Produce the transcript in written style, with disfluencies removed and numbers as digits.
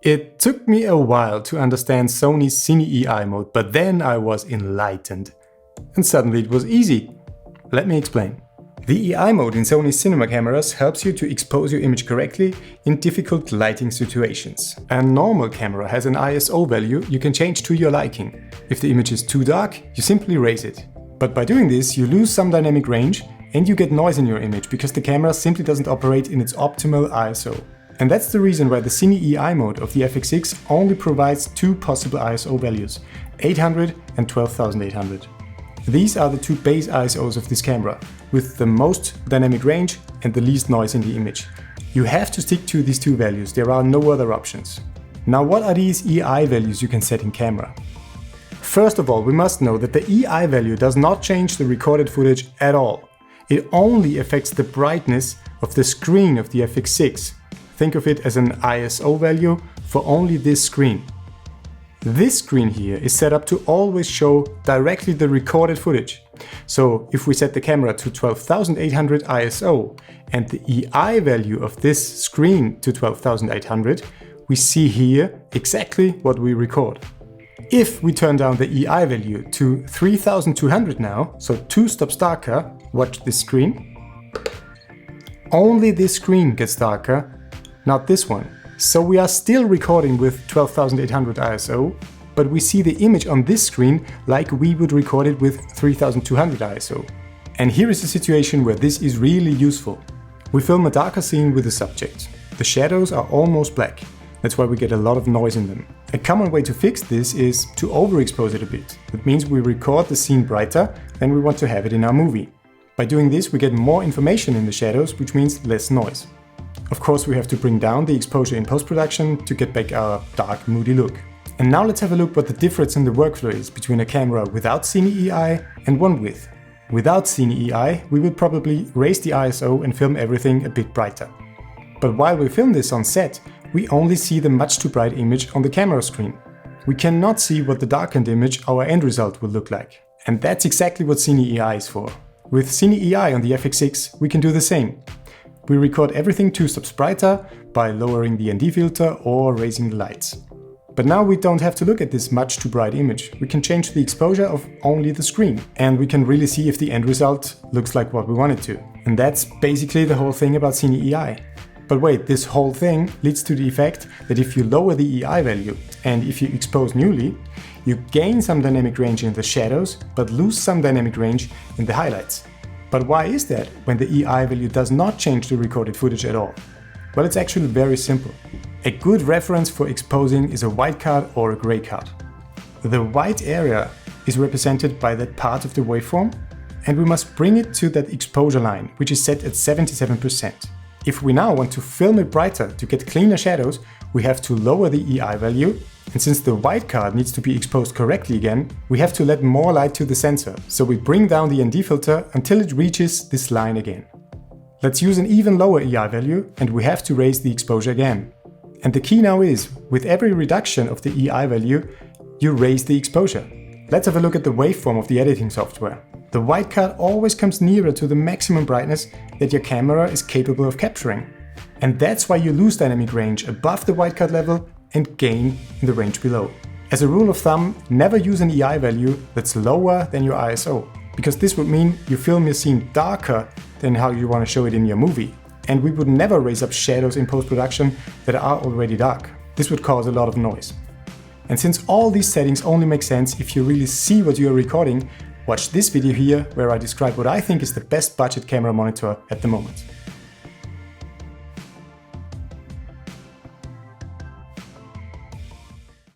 It took me a while to understand Sony's CINE EI mode, but then I was enlightened. And suddenly it was easy. Let me explain. The EI mode in Sony's cinema cameras helps you to expose your image correctly in difficult lighting situations. A normal camera has an ISO value you can change to your liking. If the image is too dark, you simply raise it. But by doing this, you lose some dynamic range and you get noise in your image because the camera simply doesn't operate in its optimal ISO. And that's the reason why the CINE EI mode of the FX6 only provides two possible ISO values, 800 and 12800. These are the two base ISOs of this camera, with the most dynamic range and the least noise in the image. You have to stick to these two values, there are no other options. Now what are these EI values you can set in camera? First of all, we must know that the EI value does not change the recorded footage at all. It only affects the brightness of the screen of the FX6. Think of it as an ISO value for only this screen. This screen here is set up to always show directly the recorded footage. So if we set the camera to 12800 ISO and the EI value of this screen to 12800, we see here exactly what we record. If we turn down the EI value to 3200 now, so 2 stops darker, watch this screen. Only this screen gets darker, not this one. So we are still recording with 12800 ISO, but we see the image on this screen like we would record it with 3200 ISO. And here is a situation where this is really useful. We film a darker scene with a subject. The shadows are almost black. That's why we get a lot of noise in them. A common way to fix this is to overexpose it a bit. That means we record the scene brighter than we want to have it in our movie. By doing this, we get more information in the shadows, which means less noise. Of course, we have to bring down the exposure in post-production to get back our dark, moody look. And now let's have a look what the difference in the workflow is between a camera without CINE EI and one with. Without CINE EI, we would probably raise the ISO and film everything a bit brighter. But while we film this on set, we only see the much too bright image on the camera screen. We cannot see what the darkened image, our end result, will look like. And that's exactly what CINE EI is for. With CINE EI on the FX6, we can do the same. We record everything 2 stops brighter by lowering the ND filter or raising the lights. But now we don't have to look at this much too bright image. We can change the exposure of only the screen, and we can really see if the end result looks like what we want it to. And that's basically the whole thing about CINE EI. But wait, this whole thing leads to the effect that if you lower the EI value and if you expose newly, you gain some dynamic range in the shadows but lose some dynamic range in the highlights. But why is that when the EI value does not change the recorded footage at all? Well, it's actually very simple. A good reference for exposing is a white card or a gray card. The white area is represented by that part of the waveform, and we must bring it to that exposure line, which is set at 77%. If we now want to film it brighter to get cleaner shadows, we have to lower the EI value, and since the white card needs to be exposed correctly again, we have to let more light to the sensor, so we bring down the ND filter until it reaches this line again. Let's use an even lower EI value, and we have to raise the exposure again. And the key now is, with every reduction of the EI value, you raise the exposure. Let's have a look at the waveform of the editing software. The white card always comes nearer to the maximum brightness that your camera is capable of capturing. And that's why you lose dynamic range above the white card level and gain in the range below. As a rule of thumb, never use an EI value that's lower than your ISO, because this would mean you film your scene darker than how you want to show it in your movie. And we would never raise up shadows in post-production that are already dark. This would cause a lot of noise. And since all these settings only make sense if you really see what you are recording, watch this video here where I describe what I think is the best budget camera monitor at the moment.